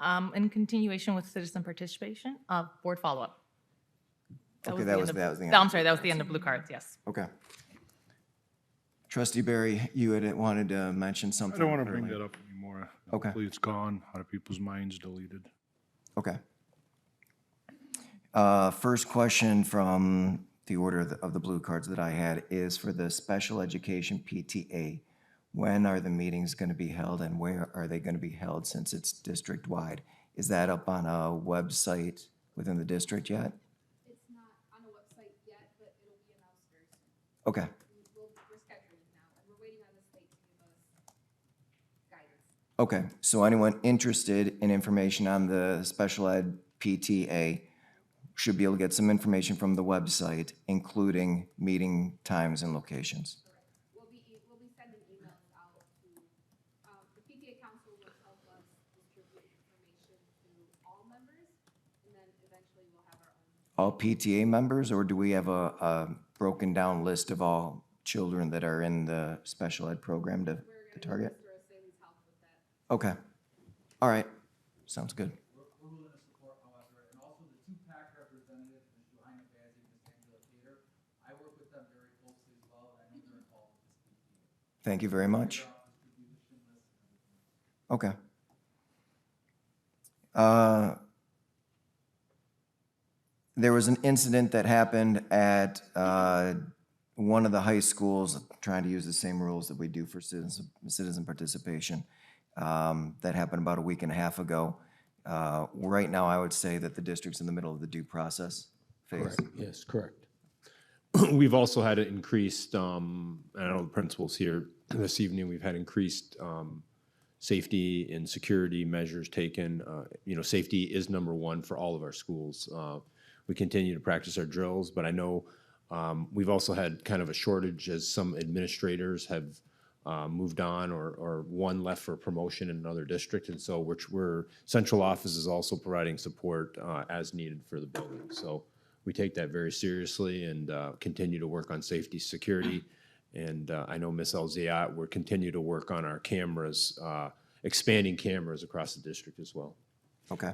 In continuation with citizen participation, board follow-up. Okay, that was the end. I'm sorry, that was the end of blue cards, yes. Okay. Trustee Barry, you had wanted to mention I something. don't want to bring earlier. that up anymore. Okay. Hopefully it's gone out of people's minds, deleted. Okay. First question from the order of the blue cards that I had is for the special education PTA. When are the meetings going to be held and where are they going to be held since it's district-wide? Is that up on a website within the district yet? It's not on a website yet, but it'll be announced very soon. Okay, We're scheduling now, and we're waiting on the state to give us guidance. okay. So anyone interested in information on the special ed PTA should be able to get some information from the website, including meeting times and locations. We'll be sending emails out to, the PTA council will help us distribute information to all members, and then eventually we'll have our own. All PTA members, or do we have a broken down list of all children that are in the special ed program to target? Mr. Saley's help with that. Okay. All right. Sounds good. We're willing to support, however, and also the two PAC representatives, Ms. Johanna Bazzi and Ms. Angela Cater, I work with them very closely as well, and I know they're involved with this PTA. Thank you very much. Distribution list and everything. Okay. There was an incident that happened at one of the high schools, trying to use the same rules that we do for citizen participation, that happened about a week and a half ago. Right now, I would say that the district's in the middle of the due process phase. Correct. Yes, correct. We've also had an increased, I don't know the principals here this evening, we've had increased safety and security measures taken. Safety is number one for all of our schools. We continue to practice our drills, but I know we've also had kind of a shortage as some administrators have moved on or one left for promotion in another district. And so we're central office is also providing support as needed for the building. So we take that very seriously and continue to work on safety, security. And I know Ms. Elziat, we're continue to work on our cameras, expanding cameras across the district as well. Okay.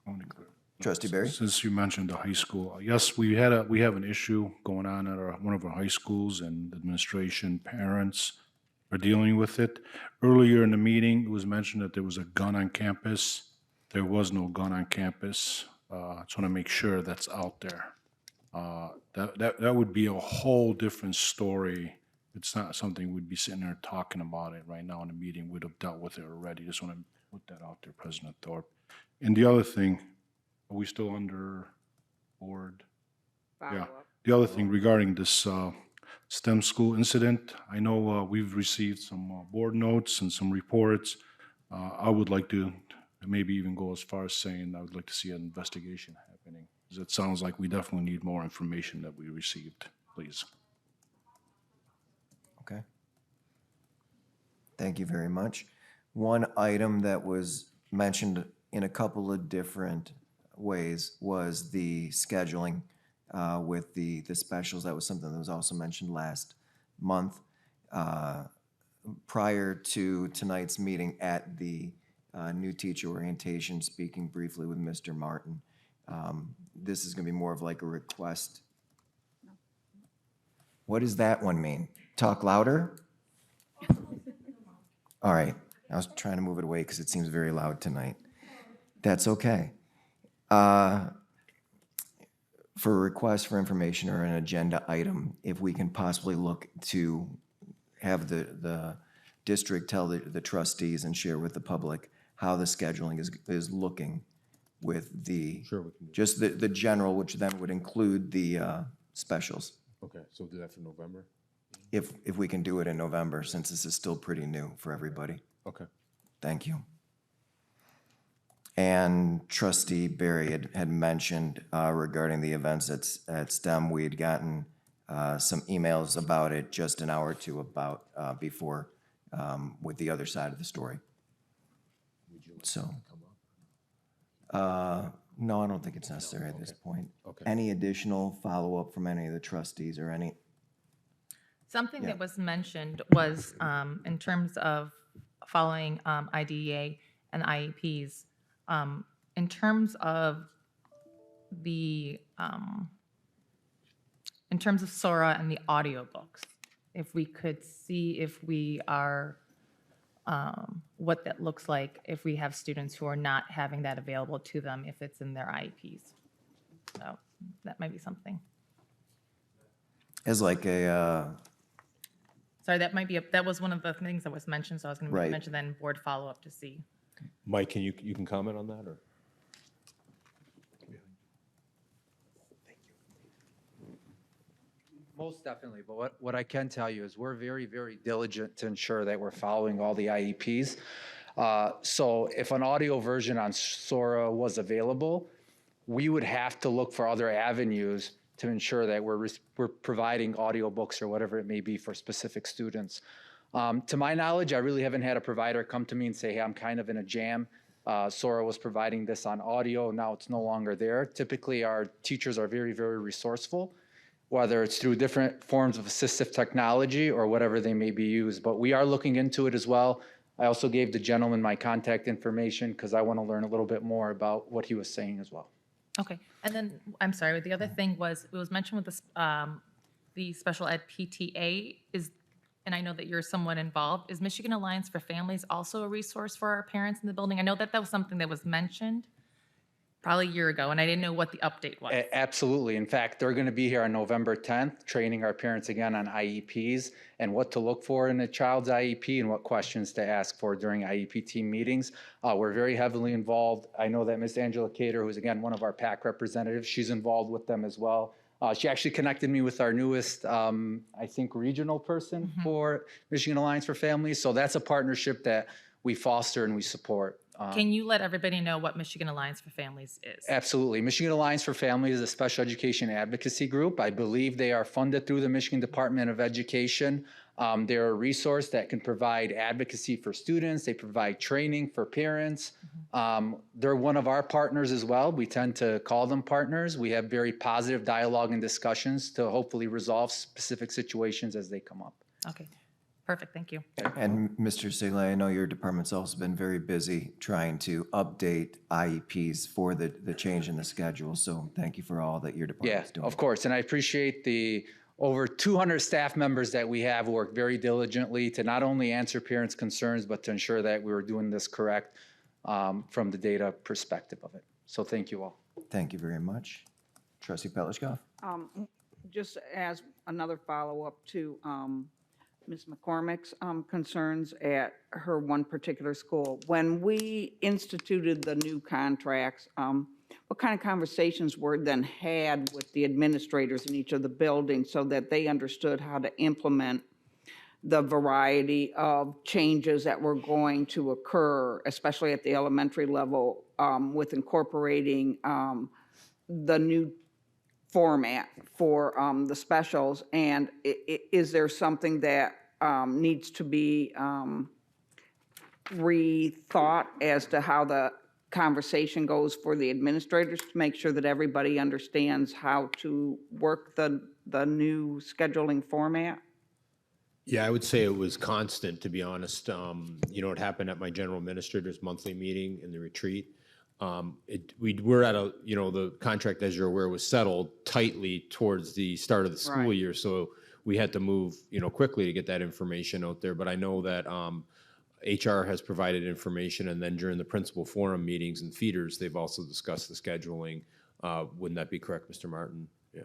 Only clear. Trustee Barry? Since you mentioned the high school, yes, we have an issue going on at one of our high schools, and administration, parents are dealing with it. Earlier in the meeting, it was mentioned that there was a gun on campus. There was no gun on campus. Just want to make sure that's out there. That would be a whole different story. It's not something we'd be sitting there talking about it right now in the meeting. We'd have dealt with it already. Just want to put that out there, President Thorpe. And the other thing, are we still under board? Yeah. The other thing regarding this STEM school incident, I know we've received some board notes and some reports. I would like to maybe even go as far as saying I would like to see an investigation happening. Because it sounds like we definitely need more information that we received, please. Okay. Thank you very much. One item that was mentioned in a couple of different ways was the scheduling with the specials. That was something that was also mentioned last month. Prior to tonight's meeting at the new teacher orientation, speaking briefly with Mr. Martin, this is going to be more of like a request. What does that one mean? Talk louder? All right. I was trying to move it away because it seems very loud tonight. That's okay. For a request for information or an agenda item, if we can possibly look to have the district tell the trustees and share with the public how the scheduling is looking with the, Sure, we can do just the general, which then would include the specials. Okay, so we'll do that for November? If we can do it in November, since this is still pretty new for everybody. Okay. Thank you. And Trustee Barry had mentioned regarding the events at STEM, we had gotten some emails about it just an hour or two about before with the other side of the story. So, no, I don't think it's necessary at this point. Okay. Any additional follow-up from any of the trustees or any? Something Yeah. that was mentioned was in terms of following IDEA and IEPs, In terms of in terms of Sora and the audiobooks, if we could see if we are, what that looks like if we have students who are not having that available to them, if it's in their IEPs. So that might be something. As like a, Sorry, that might be, that was one of the things that was mentioned, so I was going to Right. mention that in board follow-up to see. Mike, you can comment on that, or? Most definitely, but what I can tell you is we're very, very diligent to ensure that we're following all the IEPs. So if an audio version on Sora was available, we would have to look for other avenues to ensure that we're providing audiobooks or whatever it may be for specific students. To my knowledge, I really haven't had a provider come to me and say, hey, I'm kind of in a jam. Sora was providing this on audio, now it's no longer there. Typically, our teachers are very, very resourceful, whether it's through different forms of assistive technology or whatever they may be used. But we are looking into it as well. I also gave the gentleman my contact information because I want to learn a little bit more about what he was saying as well. Okay, and then, I'm sorry, the other thing was, it was mentioned with the special ed PTA is, and I know that you're somewhat involved, is Michigan Alliance for Families also a resource for our parents in the building? I know that that was something that was mentioned probably a year ago, and I didn't know what the update was. Absolutely. In fact, they're going to be here on November 10th, training our parents again on IEPs and what to look for in a child's IEP and what questions to ask for during IEP team meetings. We're very heavily involved. I know that Ms. Angela Cater, who's again one of our PAC representatives, she's involved with them as well. She actually connected me with our newest, I think, regional person for Michigan Alliance for Families. So that's a partnership that we foster and we support. Can you let everybody know what Michigan Alliance for Families is? Absolutely. Michigan Alliance for Families is a special education advocacy group. I believe they are funded through the Michigan Department of Education. They're a resource that can provide advocacy for students. They provide training for parents. They're one of our partners as well. We tend to call them partners. We have very positive dialogue and discussions to hopefully resolve specific situations as they come up. Okay, perfect, thank you. and Mr. Seeley, I know your department's also been very busy trying to update IEPs for the change in the schedule. So thank you for all that your Yeah, department's doing. of course. And I appreciate the over 200 staff members that we have who work very diligently to not only answer parents' concerns, but to ensure that we were doing this correct from the data perspective of it. So thank you all. Thank you very much. Trustee Petlicoff? Just as another follow-up to Ms. McCormick's concerns at her one particular school. When we instituted the new contracts, what kind of conversations were then had with the administrators in each of the buildings so that they understood how to implement the variety of changes that were going to occur, especially at the elementary level, with incorporating the new format for the specials? And is there something that needs to be rethought as to how the conversation goes for the administrators to make sure that everybody understands how to work the new scheduling format? Yeah, I would say it was constant, to be honest. It happened at my general administrator's monthly meeting in the retreat. We were at the contract, as you're aware, was settled tightly towards the start of the school Right. year. So we had to move, quickly to get that information out there. But I know that HR has provided information, and then during the principal forum meetings and feeders, they've also discussed the scheduling. Wouldn't that be correct, Mr. Martin? Yeah.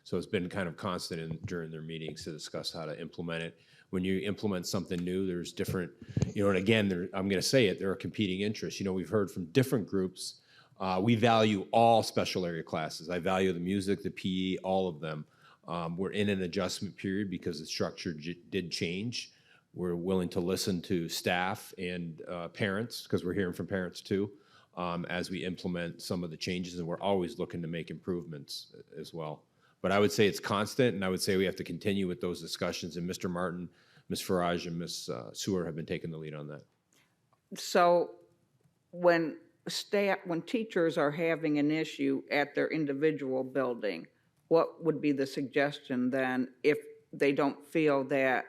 So it's been kind of constant during their meetings to discuss how to implement it. When you implement something new, there's different, and again, I'm going to say it, there are competing interests. We've heard from different groups. We value all special area classes. I value the music, the PE, all of them. We're in an adjustment period because the structure did change. We're willing to listen to staff and parents, because we're hearing from parents too, as we implement some of the changes, and we're always looking to make improvements as well. But I would say it's constant, and I would say we have to continue with those discussions, and Mr. Martin, Ms. Farage, and Ms. Sewer have been taking the lead on that. So when teachers are having an issue at their individual building, what would be the suggestion then if they don't feel that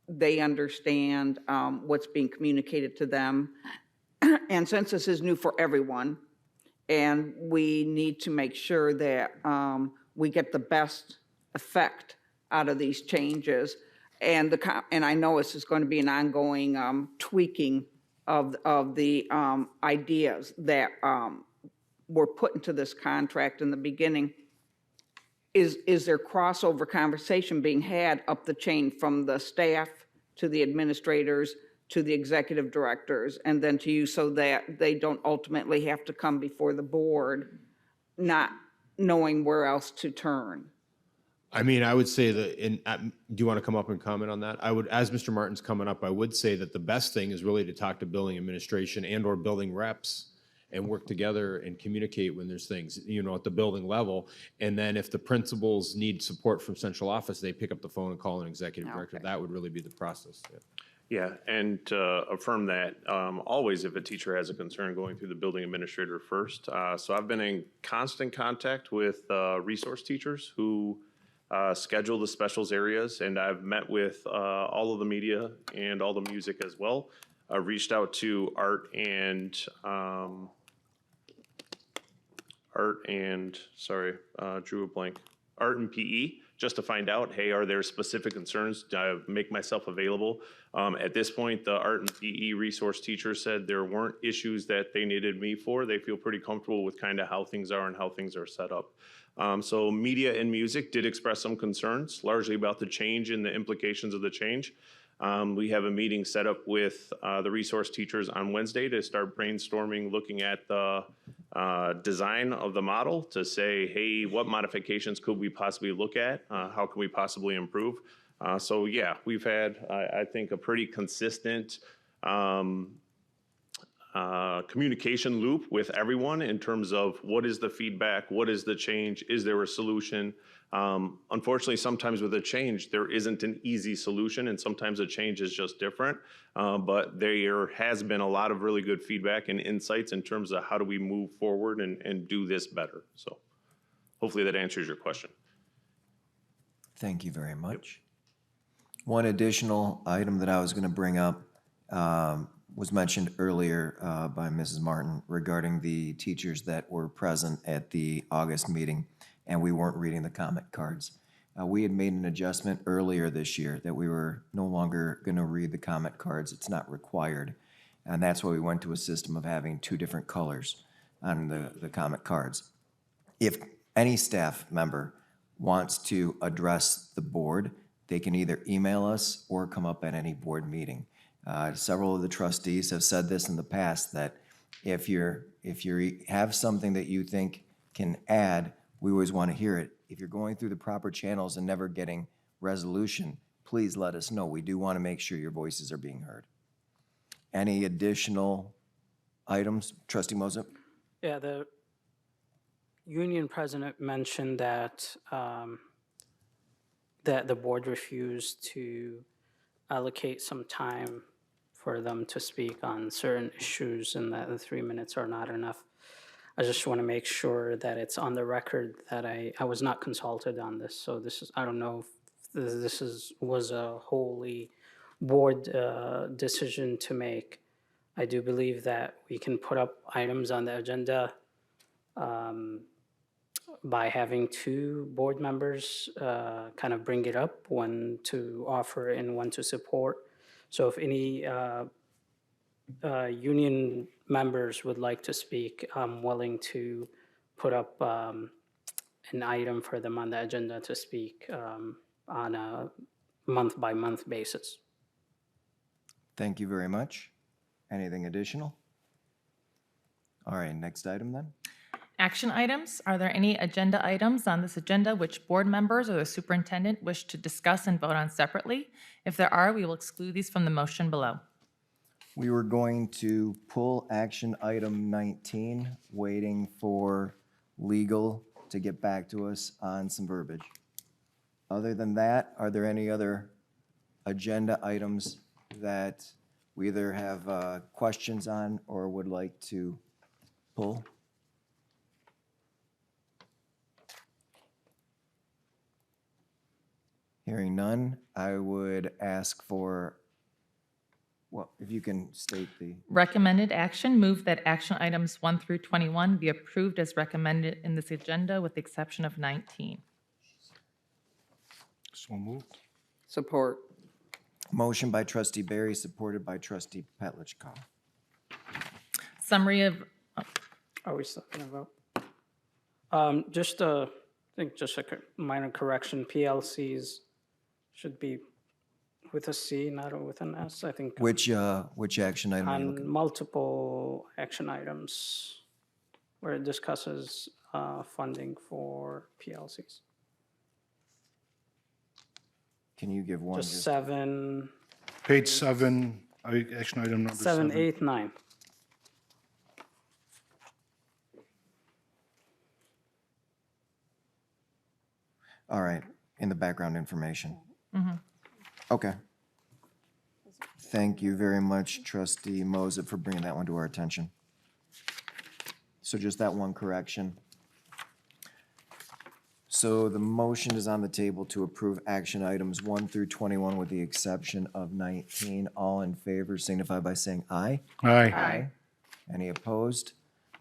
they understand what's being communicated to them And since this is new for everyone, and we need to make sure that we get the best effect out of these changes. And and I know this is going to be an ongoing tweaking of the ideas that were put into this contract in the beginning. Is there crossover conversation being had up the chain from the staff to the administrators to the executive directors and then to you, so that they don't ultimately have to come before the board not knowing where else to turn? I mean, I would say that, do you want to come up and comment on that? I would, as Mr. Martin's coming up, I would say that the best thing is really to talk to building administration and or building reps and work together and communicate when there's things, at the building level. And then if the principals need support from central office, they pick up the phone and call an executive director. Okay. That would really be the process. Yeah. Yeah, and to affirm that, always if a teacher has a concern, going through the building administrator first. So I've been in constant contact with resource teachers who schedule the specials areas, and I've met with all of the media and all the music as well. I reached out to art and drew a blank. Art and PE, just to find out, hey, are there specific concerns? Do I make myself available? At this point, the art and PE resource teacher said there weren't issues that they needed me for. They feel pretty comfortable with kind of how things are and how things are set up. So media and music did express some concerns, largely about the change and the implications of the change. We have a meeting set up with the resource teachers on Wednesday to start brainstorming, looking at the design of the model to say, hey, what modifications could we possibly look at? How can we possibly improve? So yeah, we've had, I think, a pretty consistent communication loop with everyone in terms of what is the feedback, what is the change, is there a solution? Unfortunately, sometimes with a change, there isn't an easy solution, and sometimes a change is just different. But there has been a lot of really good feedback and insights in terms of how do we move forward and do this better. So hopefully that answers your question. Thank you very much. One additional item that I was going to bring up was mentioned earlier by Mrs. Martin regarding the teachers that were present at the August meeting, and we weren't reading the comment cards. We had made an adjustment earlier this year that we were no longer going to read the comment cards. It's not required. And that's why we went to a system of having two different colors on the comment cards. If any staff member wants to address the board, they can either email us or come up at any board meeting. Several of the trustees have said this in the past, that if you have something that you think can add, we always want to hear it. If you're going through the proper channels and never getting resolution, please let us know. We do want to make sure your voices are being heard. Any additional items? Trustee Moses? Yeah, the union president mentioned that that the board refused to allocate some time for them to speak on certain issues and that the 3 minutes are not enough. I just want to make sure that it's on the record that I was not consulted on this. So this is, I don't know if this was a wholly board decision to make. I do believe that we can put up items on the agenda by having two board members kind of bring it up, one to offer and one to support. So if any union members would like to speak, I'm willing to put up an item for them on the agenda to speak on a month-by-month basis. Thank you very much. Anything additional? All right, next item then. Action items. Are there any agenda items on this agenda which board members or the superintendent wish to discuss and vote on separately? If there are, we will exclude these from the motion below. We were going to pull action item 19, waiting for legal to get back to us on some verbiage. Other than that, are there any other agenda items that we either have questions on or would like to pull? Hearing none, I would ask for, Well, if you can state the, Recommended action, move that action items 1 through 21 be approved as recommended in this agenda with the exception of 19. So moved. Support. motion by trustee Barry, supported by trustee Petlicoff. Summary of, Are we still gonna vote? Just I think just a minor correction, PLCs should be with a C, not with an S, I think. Which action item are you On looking? multiple action items where it discusses funding for PLCs. Can you give one? Just 7, Page 7, action item number 7. 7, 8, 9. All right, in the background information. Okay. Thank you very much, trustee Moses, for bringing that one to our attention. So just that one correction. So the motion is on the table to approve action items 1 through 21 with the exception of 19. All in favor signify by saying aye. Aye. Any opposed?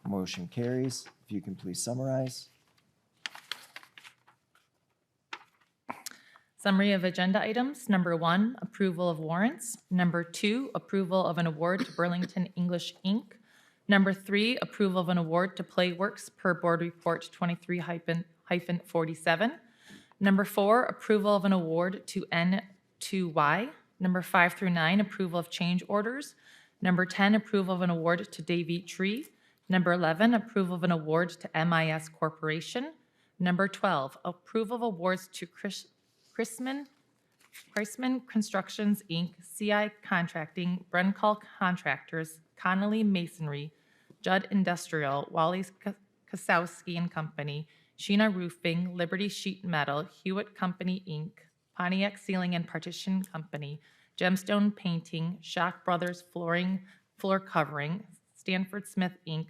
Motion carries. If you can please summarize. summary of agenda items. Number 1, approval of warrants. Number 2, approval of an award to Burlington English, Inc. Number 3, approval of an award to Playworks per Board Report 23-47. Number 4, approval of an award to N2Y. Number 5 through 9, approval of change orders. Number 10, approval of an award to Dave Eat Tree. Number 11, approval of an award to MIS Corporation. Number 12, approval of awards to Chrisman Constructions, Inc., CI Contracting, Brencall Contractors, Connolly Masonry, Judd Industrial, Wally's Kasowski and Company, Sheena Roofing, Liberty Sheet Metal, Hewitt Company, Inc., Pontiac Ceiling and Partition Company, Gemstone Painting, Shock Brothers Flooring, Floor Covering, Stanford Smith, Inc.,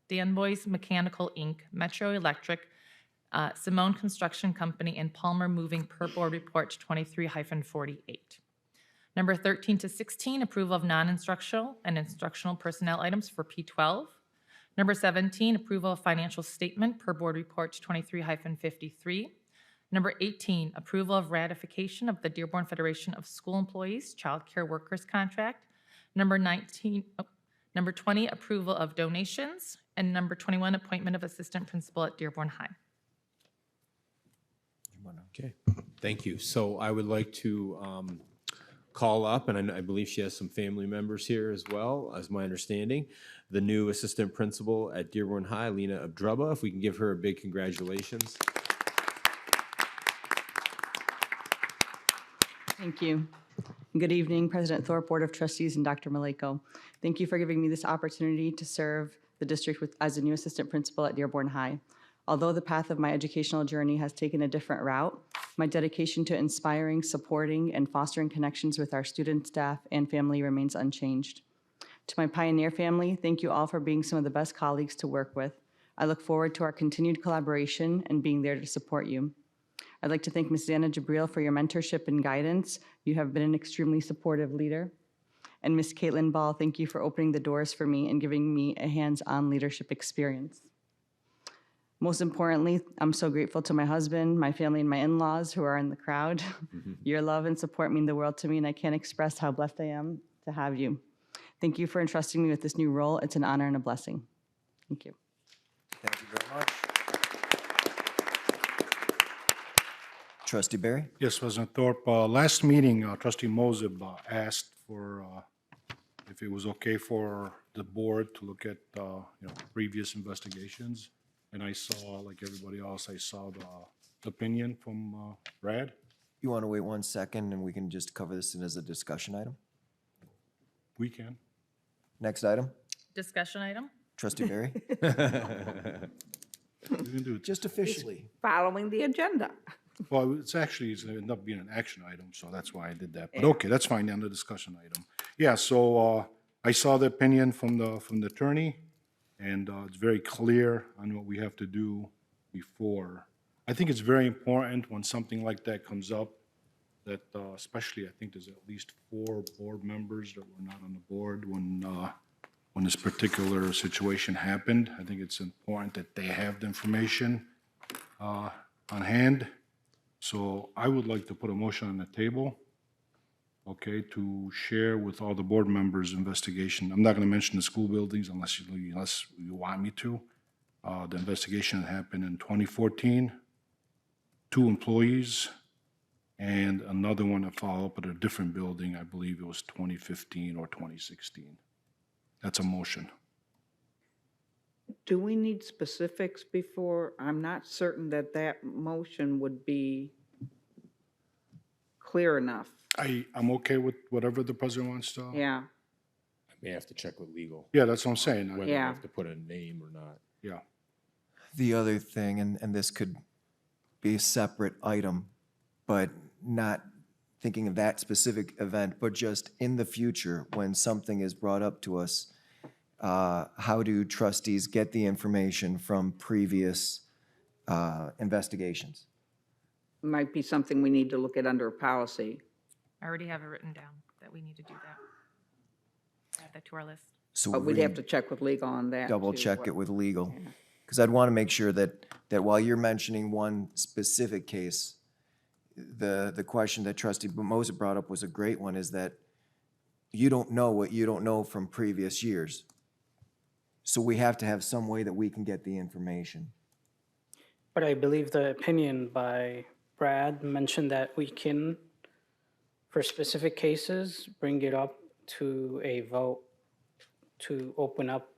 Danboys Mechanical, Inc., Metro Electric, Simone Construction Company, and Palmer Moving per Board Report 23-48. Number 13 to 16, approval of non-instructional and instructional personnel items for P12. Number 17, approval of financial statement per Board Report 23-53. Number 18, approval of ratification of the Dearborn Federation of School Employees Child Care Workers Contract. Number 20, approval of donations. And number 21, appointment of assistant principal at Dearborn High. Okay, thank you. So I would like to call up, and I believe she has some family members here as well, as my understanding, the new assistant principal at Dearborn High, Lena Abdruba. If we can give her a big congratulations. Thank you. Good evening, President Thorpe, Board of Trustees, and Dr. Maleko. Thank you for giving me this opportunity to serve the district as a new assistant principal at Dearborn High. Although the path of my educational journey has taken a different route, my dedication to inspiring, supporting, and fostering connections with our student, staff, and family remains unchanged. To my Pioneer family, thank you all for being some of the best colleagues to work with. I look forward to our continued collaboration and being there to support you. I'd like to thank Ms. Zana Jabril for your mentorship and guidance. You have been an extremely supportive leader. And Ms. Caitlin Ball, thank you for opening the doors for me and giving me a hands-on leadership experience. Most importantly, I'm so grateful to my husband, my family, and my in-laws who are in the crowd. Your love and support mean the world to me, and I can't express how blessed I am to have you. Thank you for entrusting me with this new role. It's an honor and a blessing. Thank you. Thank you very much. Trustee Barry? Yes, President Thorpe. Last meeting, trustee Moseb asked for if it was okay for the board to look at previous investigations. And I saw, like everybody else, I saw the opinion from Brad. You want to wait 1 second and we can just cover this as a discussion item? We can. Next item, Discussion item? trustee Barry? We can do it. Just officially. Following the agenda. Well, it's going to end up being an action item, so that's why I did that. But okay, that's fine, on the discussion item. Yeah, so I saw the opinion from the attorney, and it's very clear on what we have to do before. I think it's very important when something like that comes up that especially, I think there's at least 4 board members that were not on the board when this particular situation happened. I think it's important that they have the information on hand. So I would like to put a motion on the table, okay, to share with all the board members investigation. I'm not going to mention the school buildings unless you want me to. The investigation that happened in 2014, 2 employees, and another one that followed up at a different building. I believe it was 2015 or 2016. That's a motion. Do we need specifics before? I'm not certain that that motion would be clear enough. I'm okay with whatever the president wants to. Yeah, I may have to check with legal, Yeah, that's what I'm saying. whether we Yeah. have to put a name or not. Yeah. The other thing, and this could be a separate item, but not thinking of that specific event, but just in the future, when something is brought up to us, how do trustees get the information from previous investigations? might be something we need to look at under policy. I already have it written down that we need to do that. Add that to our list. So But we'd have to check with legal on that. double too, check what- it with legal. Because I'd want to make sure that while you're mentioning one specific case, the question that trustee Moses brought up was a great one, is that you don't know what you don't know from previous years. So we have to have some way that we can get the information. But I believe the opinion by Brad mentioned that we can, for specific cases, bring it up to a vote to open up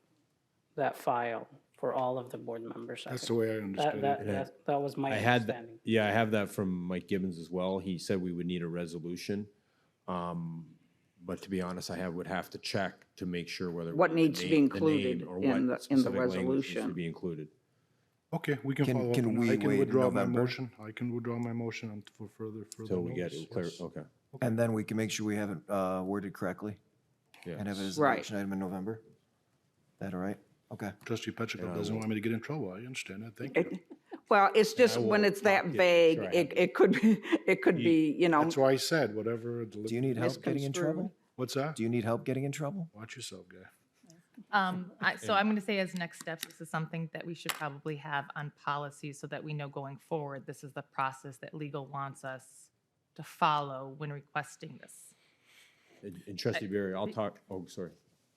that file for all of the board members. I That's the think. way I understood it. That was my I had, understanding. yeah, I have that from Mike Gibbons as well. He said we would need a resolution. But to be honest, would have to check to make sure whether. What the needs to be name- the included name or in what the- in the specific language needs resolution. to be included. Okay, we can Can- follow up. can on that. we I can wait in withdraw my November? motion. I can withdraw my motion for further Till we get notice, it clear, yes. okay. And then we can make sure we have it worded correctly Yeah. and have it as an Right. action item in November. That all right? Okay. Trustee Petrichor doesn't want me to get in trouble. I understand that. Thank you. Well, it's just when will it's that talk- yeah, vague, sure, I it could be, you know, That's why I said whatever. Do you need help getting in Misconstrued. trouble? What's that? Do you need help getting in trouble? Watch yourself, guy. So I'm going to say as next steps, this is something that we should probably have on policy so that we know going forward, this is the process that legal wants us to follow when requesting this. And trustee Barry, I'll talk, oh, sorry.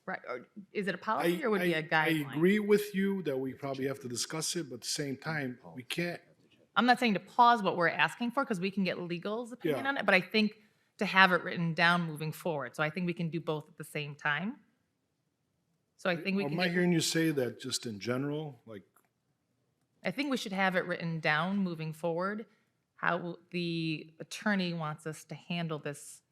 Right, or is it a policy or would it be a I guideline? agree with you that we probably have to discuss it, but at the same time, we can't, I'm not saying to pause what we're asking for because we can get legal's opinion Yeah. on it, but I think to have it written down moving forward. So I think we can do both at the same time. So I think we am can I get, hearing you say that just in general, like, I think we should have it written down moving forward, how the attorney wants us to handle this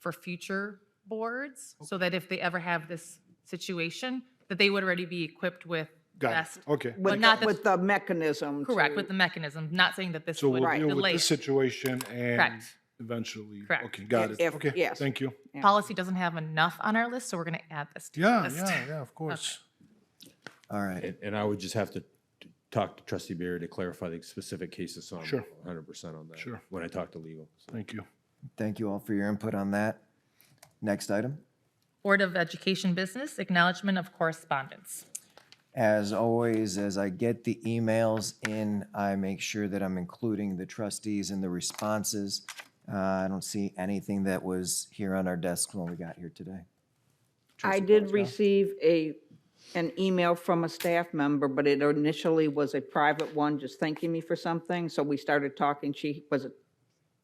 for future boards, so that if they ever have this situation, that they would already be equipped with got best. it, okay. But not that- with the mechanism. Correct, to- with the mechanism, not saying that this So would we'll deal with delay this it. situation and Correct. eventually. Correct. Okay, got it. If- Okay, yes. thank you. Policy doesn't have enough on our list, so we're going to add this to the Yeah, list. yeah, of course. All right. And I would just have to talk to trustee Barry to clarify the specific cases, so I'm Sure. 100% on that. Sure. When I talk to legal. So. Thank you. Thank you all for your input on that. Next item. Board of Education Business, Acknowledgment of Correspondence. As always, as I get the emails in, I make sure that I'm including the trustees in the responses. I don't see anything that was here on our desks when we got here today. I did receive an email from a staff member, but it initially was a private one, just thanking me for something. So we started talking. She was a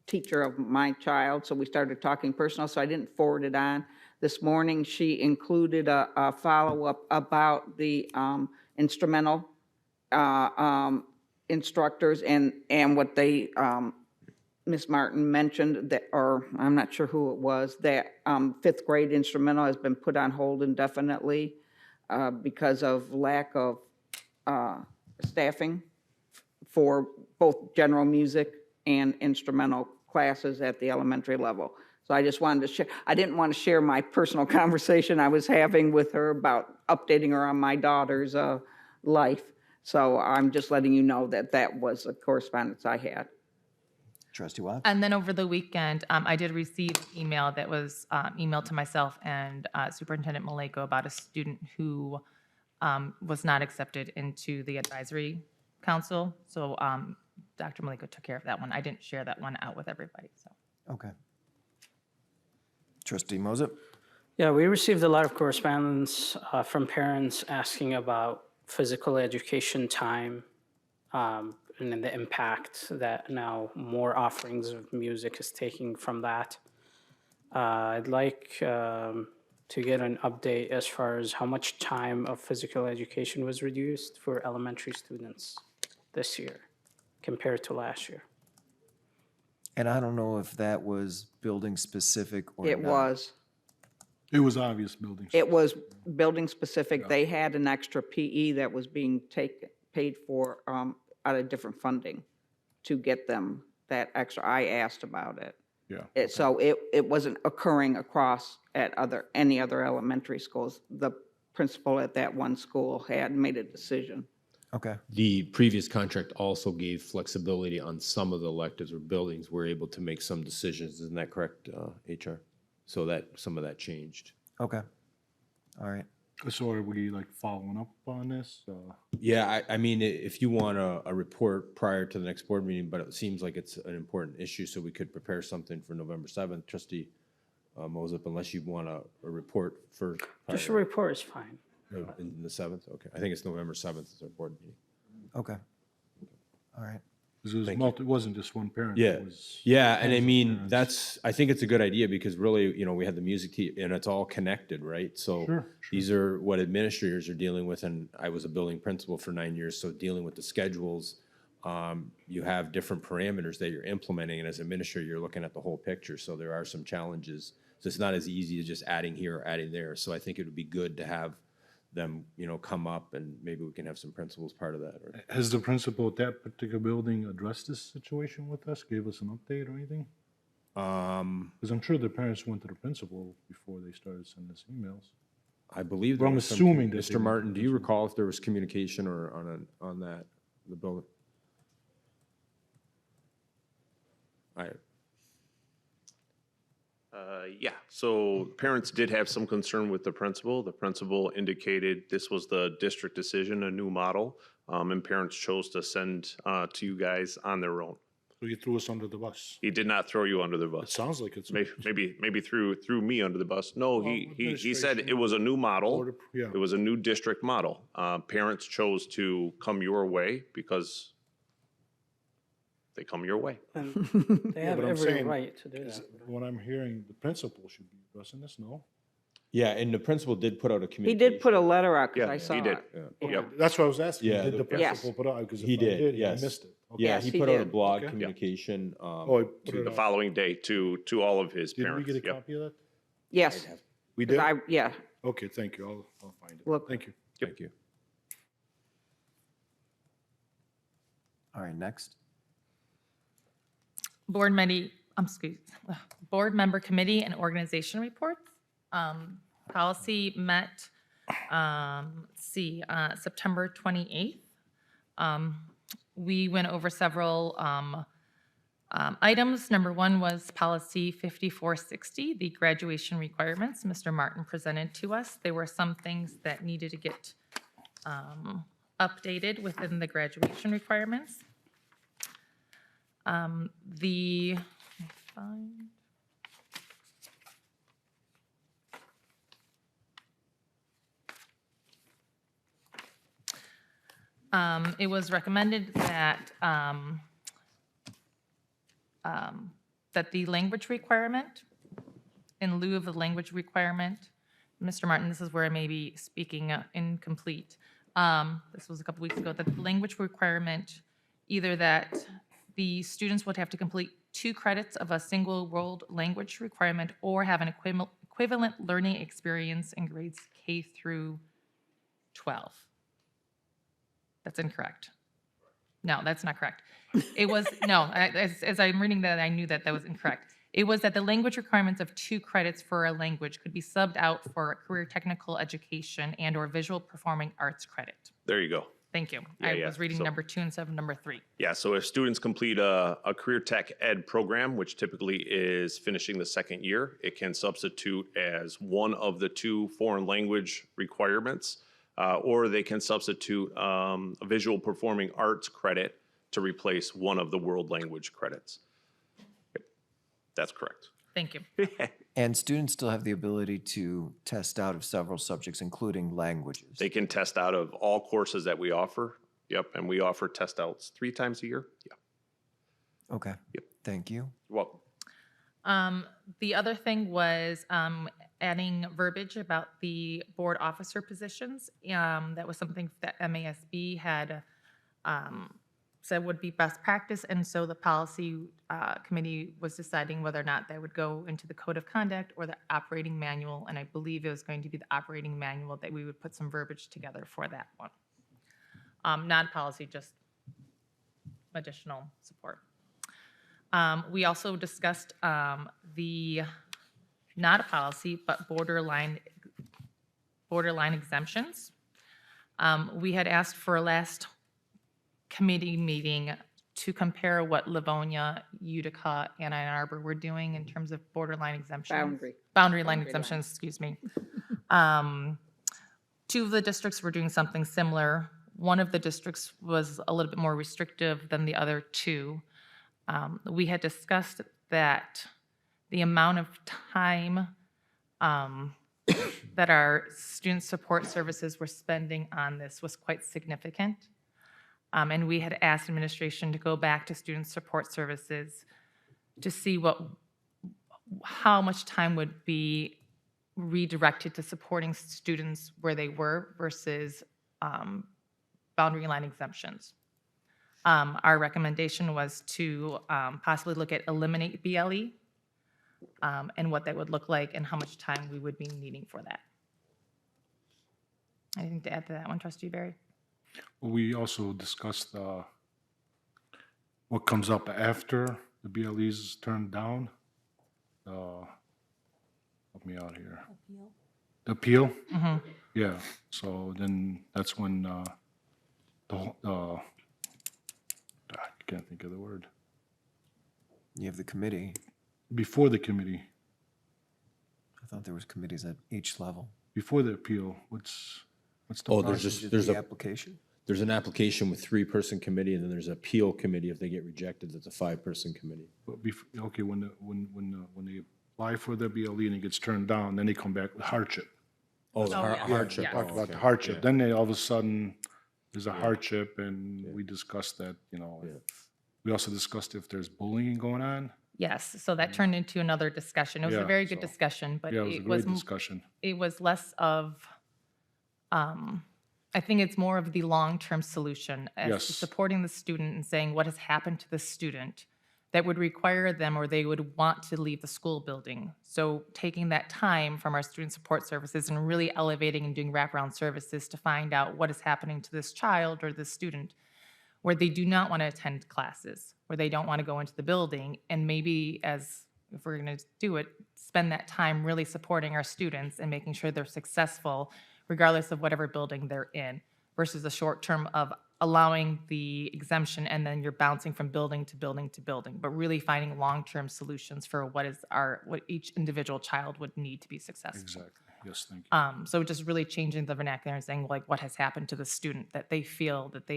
teacher of my child, so we started talking personal, so I didn't forward it on. This morning, she included a follow-up about the instrumental instructors and what they, Ms. Martin mentioned that, or I'm not sure who it was, that fifth grade instrumental has been put on hold indefinitely because of lack of staffing for both general music and instrumental classes at the elementary level. So I just wanted to share, I didn't want to share my personal conversation I was having with her about updating her on my daughter's life. So I'm just letting you know that that was a correspondence I had. Trustee Watts? And then over the weekend, I did receive an email that was emailed to myself and Superintendent Maleko about a student who was not accepted into the advisory council. So Dr. Maleko took care of that one. I didn't share that one out with everybody, so. Okay. Trustee Moses? Yeah, we received a lot of correspondence from parents asking about physical education time and then the impact that now more offerings of music is taking from that. I'd like to get an update as far as how much time of physical education was reduced for elementary students this year compared to last year. And I don't know if that was building specific or It not. was. It was obvious buildings. It was building specific. They had an extra PE that was being paid for out of different funding to get them that extra. I asked about it. Yeah. So it wasn't occurring across at any other elementary schools. The principal at that one school had made a decision. Okay. The previous contract also gave flexibility on some of the electives or buildings. We're able to make some decisions. Isn't that correct, HR? So that, some of that changed. Okay. All right. So are we like following up on this? Yeah, I mean, if you want a report prior to the next board meeting, but it seems like it's an important issue, so we could prepare something for November 7th. Trustee Moses, unless you want a report for. Just a report is fine. In the 7th, okay. I think it's November 7th is our board meeting. Okay. All right. 'Cause it was Thank you. it wasn't just one parent. Yeah, It was yeah, and I tons of mean, parents. that's, I think it's a good idea because really, you know, we had the music team and it's all connected, right? So Sure, these are what administrators are dealing with, and I was a building principal for 9 years, so dealing with the schedules, you have different parameters that you're implementing, and as administrator, you're looking at the whole picture, so there are some challenges. So it's not as easy as just adding here or adding there, so I think it would be good to have them, you know, come up and maybe we can have some principals part of that. Or, Has the principal at that particular building addressed this situation with us, gave us an update or anything? Because I'm sure the parents went to the principal before they started sending us emails. I believe. Well, there I'm was some assuming that they Mr. went Martin, to do you principal. recall if there was communication or on that, the building? Yeah, so parents did have some concern with the principal. The principal indicated this was the district decision, a new model, and parents chose to send to you guys on their own. So you threw us under the bus. He did not throw you under the It bus. sounds like it's. Maybe threw me under the bus. No, he said it was a new model. Yeah. It was a new district model. Parents chose to come your way because they come your way. And they have but I'm every saying, right to do that. What I'm hearing, the principal should be addressing this, no? Yeah, and the principal did put out a He communication. did put a letter out because Yeah, I saw he did. it. Yep. That's what I was asking. Yeah, Did the the- Yes. principal put out? Because He if I did, I yes. missed it. Okay. Yeah, Yes, he he put out a did. blog Okay. communication. Oh, I put it The out. following day to all of his Did we parents. get a Yep. copy of that? Yes, We 'cause did? yeah, Okay, thank you. I'll find it. Look. Thank you. Thank you. All right, next. Board member committee and organization reports. Policy met, September 28th. We went over several items. Number one was policy 5460, the graduation requirements. Mr. Martin presented to us. There were some things that needed to get updated within the graduation requirements. Let me find. It was recommended that, that the language requirement, in lieu of the language requirement, Mr. Martin, this is where I may be speaking incomplete. This was a couple weeks ago, that the language requirement, either that the students would have to complete 2 credits of a single world language requirement or have an equivalent learning experience in grades K through 12. That's incorrect. No, that's not correct. It was, no, as I'm reading that, I knew that that was incorrect. It was that the language requirements of 2 credits for a language could be subbed out for career technical education and/or visual performing arts credit. There you go. Thank you. Yeah, I yeah, was reading so- number 2 instead of number 3. Yeah, so if students complete a career tech ed program, which typically is finishing the second year, it can substitute as one of the 2 foreign language requirements, or they can substitute a visual performing arts credit to replace one of the world language credits. Yep, that's correct. Thank you. And students still have the ability to test out of several subjects, including languages. They can test out of all courses that we offer. Yep, and we offer test outs 3 times a year. Yeah, Okay. Yep. Thank you. you're welcome. The other thing was adding verbiage about the board officer positions. That was something that MASB had said would be best practice, and so the policy committee was deciding whether or not they would go into the code of conduct or the operating manual, and I believe it was going to be the operating manual that we would put some verbiage together for that one. Not policy, just additional support. We also discussed the, not a policy, but borderline exemptions. We had asked for a last committee meeting to compare what Livonia, Utica, and Ann Arbor were doing in terms of borderline exemptions. Boundary line exemptions, excuse me. 2 of the districts were doing something similar. One of the districts was a little bit more restrictive than the other 2. We had discussed that the amount of time that our student support services were spending on this was quite significant. And we had asked administration to go back to student support services to see how much time would be redirected to supporting students where they were versus boundary line exemptions. Our recommendation was to possibly look at eliminate BLE and what that would look like and how much time we would be needing for that. Anything to add to that one, Trustee Barry? We also discussed what comes up after the BLEs is turned down. Help me out here. Appeal? Yeah, so then that's when I can't think of the word. You have the committee. Before the committee, I thought there was committees at each level. before the appeal, what's the Oh, process? there's just, Just there's the a, application? there's an application with 3-person committee, and then there's an appeal committee. If they get rejected, it's a 5-person committee. But okay, when they apply for the BLE and it gets turned down, then they come back with hardship. Oh, the yeah. hardship. Yeah. Oh, Talked about the okay. hardship. Yeah. Then they, all of a sudden, there's a hardship, and we discussed that, we also discussed if there's bullying going on. Yes, so that turned into another discussion. It was a Yeah, very good so- discussion, but Yeah, it was a it was great discussion. it was less of, I think it's more of the long-term solution as to Yes. supporting the student and saying what has happened to the student that would require them or they would want to leave the school building. So taking that time from our student support services and really elevating and doing wraparound services to find out what is happening to this child or this student where they do not want to attend classes, where they don't want to go into the building, and maybe as, if we're going to do it, spend that time really supporting our students and making sure they're successful regardless of whatever building they're in, versus the short term of allowing the exemption and then you're bouncing from building to building to building, but really finding long-term solutions for what each individual child would need to be successful. Exactly. Yes, thank you. So just really changing the vernacular and saying like what has happened to the student that they feel that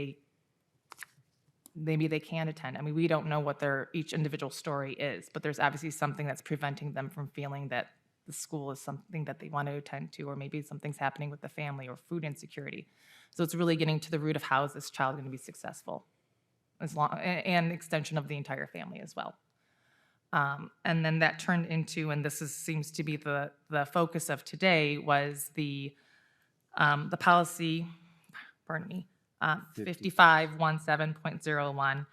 maybe they can attend. I mean, we don't know what their each individual story is, but there's obviously something that's preventing them from feeling that the school is something that they want to attend to, or maybe something's happening with the family or food insecurity. So it's really getting to the root of how is this child going to be successful, and extension of the entire family as well. And then that turned into, and seems to be the focus of today, was the policy, pardon me, 5517.01.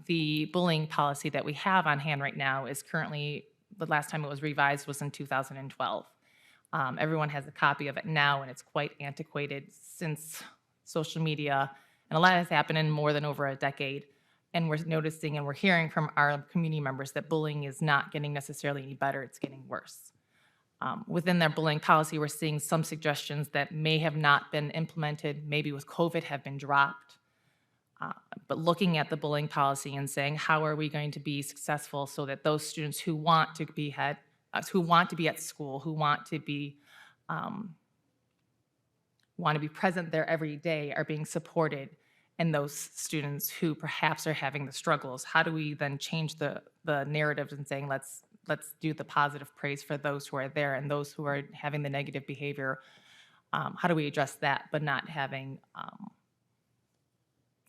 The bullying policy that we have on hand right now is currently, the last time it was revised was in 2012. Everyone has a copy of it now, and it's quite antiquated since social media, and a lot has happened in more than over a decade. And we're noticing and we're hearing from our community members that bullying is not getting necessarily any better, it's getting worse. within their bullying policy, we're seeing some suggestions that may have not been implemented, maybe with COVID have been dropped. But looking at the bullying policy and saying, how are we going to be successful so that those students who want to be at school, who want to be present there every day are being supported, and those students who perhaps are having the struggles, how do we then change the narratives and saying, let's do the positive praise for those who are there, and those who are having the negative behavior, how do we address that, but not having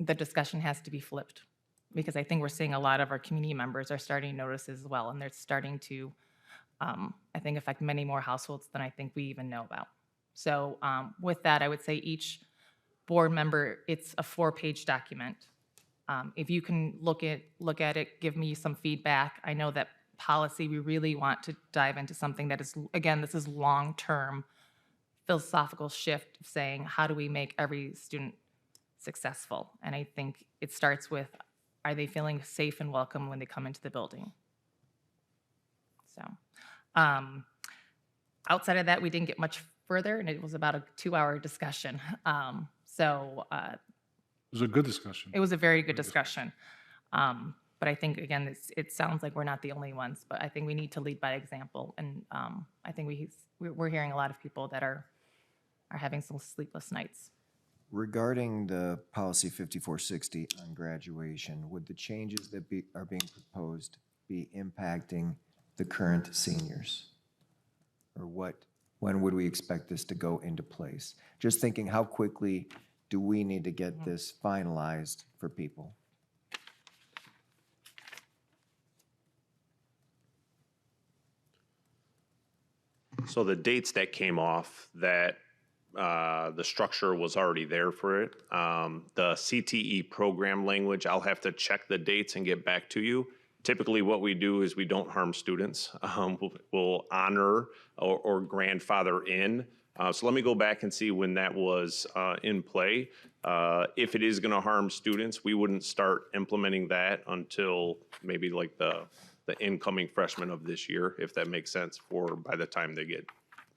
the discussion has to be flipped? Because I think we're seeing a lot of our community members are starting to notice as well, and they're starting to, I think, affect many more households than I think we even know about. So with that, I would say each board member, it's a 4-page document. If you can look at it, give me some feedback. I know that policy, we really want to dive into something that is, again, this is long-term philosophical shift of saying, how do we make every student successful? And I think it starts with, are they feeling safe and welcome when they come into the building? So outside of that, we didn't get much further, and it was about a 2-hour discussion. It was a good discussion. It was a very good discussion. But I think, again, it sounds like we're not the only ones, but I think we need to lead by example. And I think we're hearing a lot of people that are having some sleepless nights. Regarding the policy 5460 on graduation, would the changes that are being proposed be impacting the current seniors? Or when would we expect this to go into place? Just thinking, how quickly do we need to get this finalized for people? So the dates that came off, that the structure was already there for it. The CTE program language, I'll have to check the dates and get back to you. Typically what we do is we don't harm students. We'll honor or grandfather in. So let me go back and see when that was in play. If it is gonna harm students, we wouldn't start implementing that until maybe like the incoming freshmen of this year, if that makes sense, for by the time they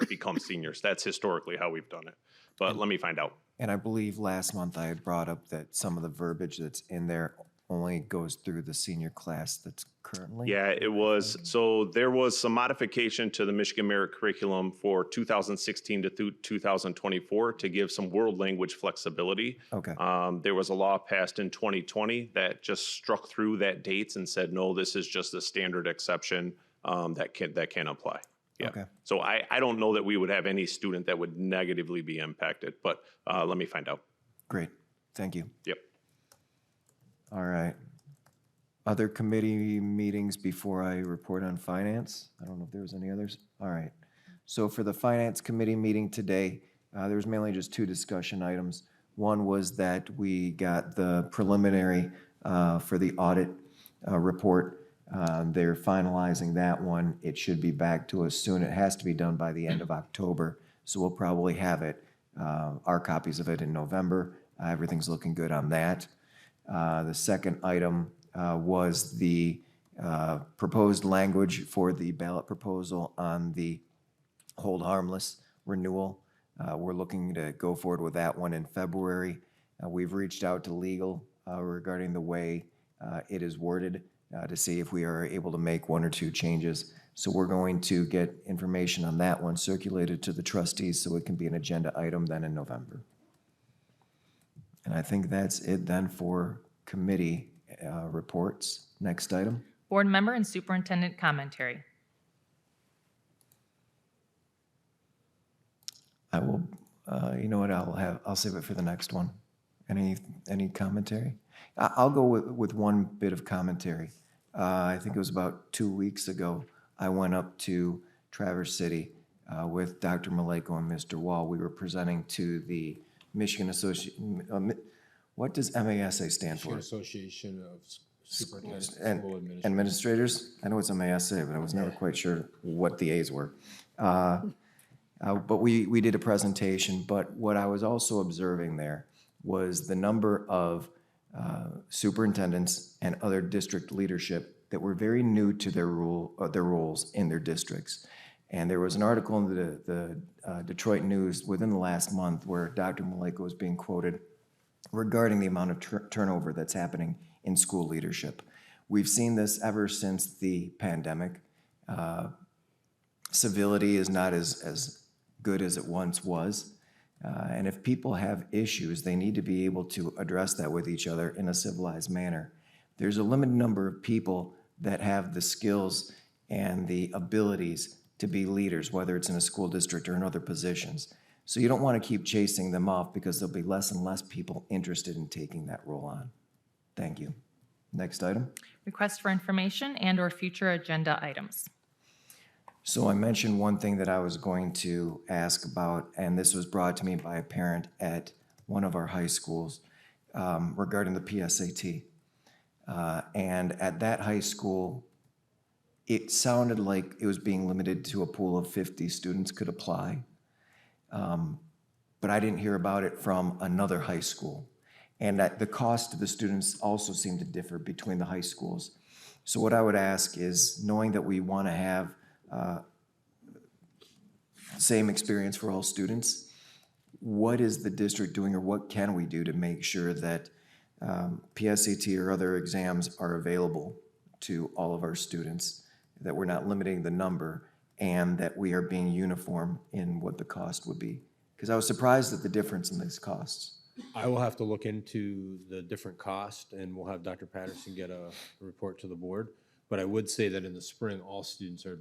become seniors. That's historically how we've done it. But let me find out. And I believe last month I had brought up that some of the verbiage that's in there only goes through the senior class that's currently. Yeah, it was. So there was some modification to the Michigan Merit Curriculum for 2016 to 2024 to give some world language flexibility. Okay. There was a law passed in 2020 that just struck through that dates and said, no, this is just a standard exception that can apply. Yeah. Okay. So I don't know that we would have any student that would negatively be impacted, but let me find out. Great, thank you. Yep. All right. Other committee meetings before I report on finance? I don't know if there was any others. All right. So for the finance committee meeting today, there was mainly just 2 discussion items. One was that we got the preliminary for the audit report. They're finalizing that one. It should be back to us soon. It has to be done by the end of October, so we'll probably have it, our copies of it in November. Everything's looking good on that. The second item was the proposed language for the ballot proposal on the hold harmless renewal. We're looking to go forward with that one in February. We've reached out to legal regarding the way it is worded to see if we are able to make 1 or 2 changes. So we're going to get information on that one circulated to the trustees so it can be an agenda item then in November. And I think that's it then for committee reports. Next item. Board member and superintendent commentary. I will, you know what, I'll save it for the next one. Any commentary? I'll go with one bit of commentary. I think it was about 2 weeks ago, I went up to Traverse City with Dr. Maleko and Mr. Wall. We were presenting to the Michigan Association, what does MASA stand for? Michigan Association of Superintendents and And School Administrators. administrators? I know it's MASA, but I was never quite sure what the A's were. But we did a presentation, but what I was also observing there was the number of superintendents and other district leadership that were very new to their roles in their districts. And there was an article in the Detroit News within the last month where Dr. Maleko was being quoted regarding the amount of turnover that's happening in school leadership. We've seen this ever since the pandemic. Civility is not as good as it once was. And if people have issues, they need to be able to address that with each other in a civilized manner. There's a limited number of people that have the skills and the abilities to be leaders, whether it's in a school district or in other positions. So you don't want to keep chasing them off because there'll be less and less people interested in taking that role on. Thank you. Next item. Request for information and/or future agenda items. So I mentioned one thing that I was going to ask about, and this was brought to me by a parent at one of our high schools regarding the PSAT. And at that high school, it sounded like it was being limited to a pool of 50 students could apply. But I didn't hear about it from another high school. And that the cost to the students also seemed to differ between the high schools. So what I would ask is, knowing that we want to have same experience for all students, what is the district doing, or what can we do to make sure that PSAT or other exams are available to all of our students, that we're not limiting the number, and that we are being uniform in what the cost would be? Because I was surprised at the difference in these costs. I will have to look into the different cost, and we'll have Dr. Patterson get a report to the board. But I would say that in the spring, all students are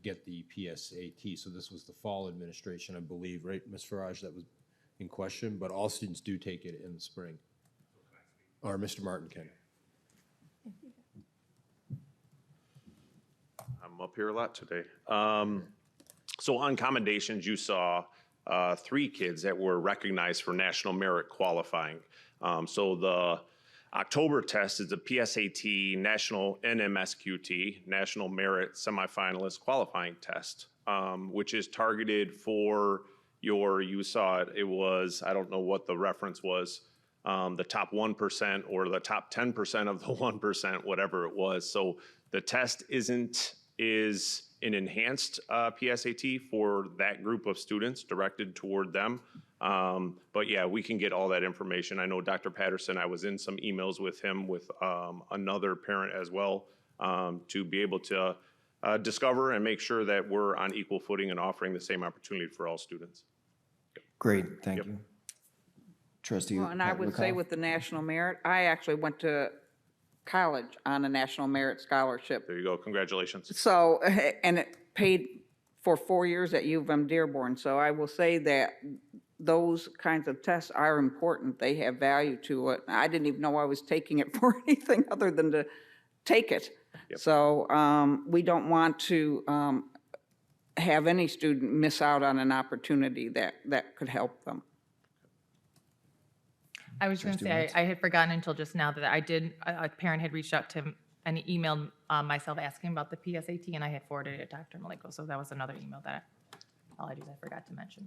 get the PSAT. So this was the fall administration, I believe, right, Ms. Farage, that was in question, but all students do take it in the spring. Or Mr. Martin can. I'm up here a lot today. So on commendations, you saw 3 kids that were recognized for national merit qualifying. So the October test is the PSAT National NMSQT, National Merit Semifinalist Qualifying Test, which is targeted for you saw it, it was, I don't know what the reference was, the top 1% or the top 10% of the 1%, whatever it was. So the test is an enhanced PSAT for that group of students, directed toward them. But yeah, we can get all that information. I know Dr. Patterson, I was in some emails with him with another parent as well, to be able to discover and make sure that we're on equal footing and offering the same opportunity for all students. Great, thank you. Trustee. Well, and I would say with the national merit, I actually went to college on a national merit scholarship. There you go, congratulations. So, and it paid for 4 years at U of M Dearborn. So I will say that those kinds of tests are important. They have value to it. I didn't even know I was taking it for anything other than to take it. Yep. So we don't want to have any student miss out on an opportunity that could help them. I was going to say, I had forgotten until just now that a parent had reached out to him and emailed myself asking about the PSAT, and I had forwarded it to Dr. Maleko. So that was another email that I forgot to mention.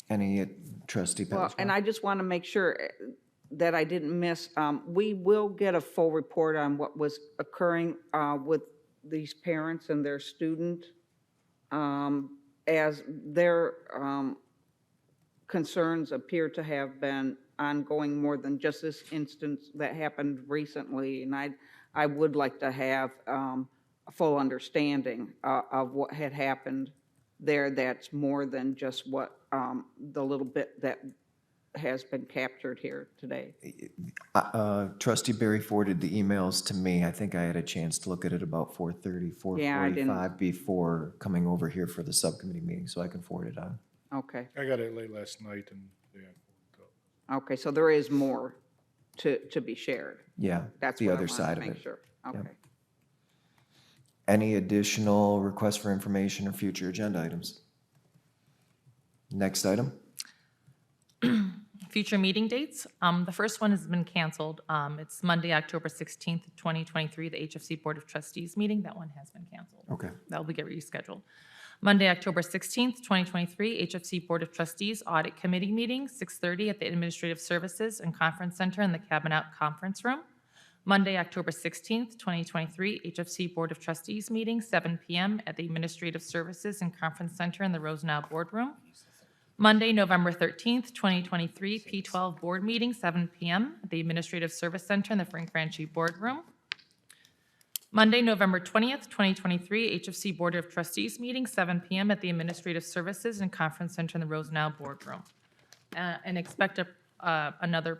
Any trustee Well, Pettis? and I just want to make sure that I didn't miss, we will get a full report on what was occurring with these parents and their student as their concerns appear to have been ongoing more than just this instance that happened recently. And I would like to have a full understanding of what had happened there that's more than just what the little bit that has been captured here today. Trustee Barry forwarded the emails to me. I think I had a chance to look at it about 4:30, 4:45 before coming over here for the subcommittee meeting, so I can forward it on. Okay, I got it late last night and yeah. okay, so there is more to be shared. Yeah, That's the what I other wanted side to of make it. sure. Okay. Any additional requests for information or future agenda items? Next item. Future meeting dates. The first one has been canceled. It's Monday, October 16th, 2023, the HFC Board of Trustees meeting. That one has been canceled. Okay. That will get rescheduled. Monday, October 16th, 2023, HFC Board of Trustees Audit Committee meeting, 6:30 at the Administrative Services and Conference Center in the Cabinet Conference Room. Monday, October 16th, 2023, HFC Board of Trustees meeting, 7 p.m. at the Administrative Services and Conference Center in the Rosenau Boardroom. Monday, November 13th, 2023, P12 Board meeting, 7 p.m. at the Administrative Service Center in the Frank Franchi Boardroom. Monday, November 20th, 2023, HFC Board of Trustees meeting, 7 p.m. at the Administrative Services and Conference Center in the Rosenau Boardroom. And expect another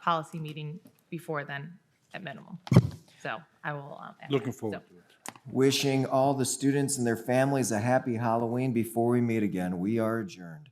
policy meeting before then at minimum. So I will. Looking forward to it. Wishing all the students and their families a happy Halloween before we meet again. We are adjourned.